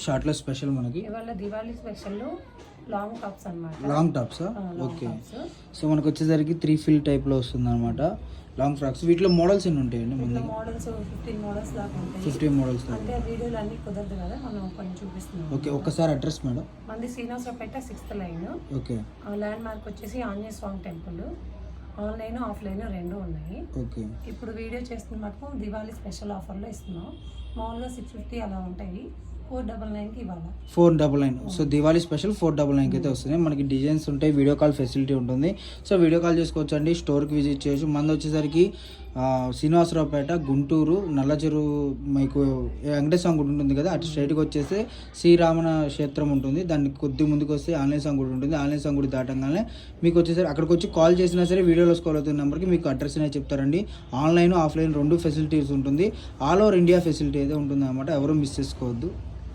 షార్ట్లో స్పెషల్ మనకి ఇవాళ దివాళీ స్పెషల్ లాంగ్ టాప్స్ అన్నమాట. లాంగ్ టాప్సా? ఓకే. సో మనకు వచ్చేసరికి 3 ఫిల్ టైప్లో వస్తుంది అనమాట లాంగ్ ఫ్రాక్స్. వీటిలో మోడల్స్ ఎన్ని ఉంటాయండి? మన మోడల్స్ 15 మోడల్స్ దాకా ఉంటాయి. 15 మోడల్స్ దాకా. అంటే వీడియోలు అన్ని కుదరదు కదా, మనం కొన్ని చూపిస్తున్నాం. ఓకే, ఒక్కసారి అడ్రస్ మేడం. మంది Srinivasaraopeta 6th line. Okay. Land mark వచ్చేసి ఆంజనేయ స్వామి టెంపుల్. ఆన్లైన్ ఆఫ్లైన్ రెండు ఉన్నాయి. ఓకే. ఇప్పుడు వీడియో చేస్తున్న మటుకు దివాళీ స్పెషల్ ఆఫర్లో ఇస్తున్నాం. మామూలుగా 650 అలా ఉంటాయి, 499కి ఇవ్వాలి. 499. సో దివాళీ స్పెషల్ 499కి అయితే వస్తుంది. మనకి డిజైన్స్ ఉంటాయి, వీడియో కాల్ ఫెసిలిటీ ఉంటుంది. సో వీడియో కాల్ చేసుకోవచ్చు అండి, స్టోర్కి విజిట్ చేయొచ్చు. మంది వచ్చేసరికి శ్రీనివాసరావుపేట, గుంటూరు, నల్లచెరువు, మీకు వెంకటేశ్వర గుడి ఉంటుంది కదా, అటు స్ట్రైట్కి వచ్చేసి శ్రీరామణ క్షేత్రం ఉంటుంది. దాన్ని కొద్ది ముందుకు వస్తే ఆంజనేయ స్వామి గుడి ఉంటుంది. ఆంజనేయ స్వామి గుడి దాటంగానే మీకు వచ్చేసరికి అక్కడికి వచ్చి కాల్ చేసినా సరే వీడియోలో స్కాల్ అవుతున్న నెంబర్కి మీకు అడ్రస్ అనేది చెప్తారండి. ఆన్లైన్ ఆఫ్లైన్ రెండు ఫెసిలిటీస్ ఉంటుంది. ఆల్ ఓవర్ ఇండియా ఫెసిలిటీ అయితే ఉంటుంది అనమాట. ఎవరు మిస్ చేసుకోవద్దు.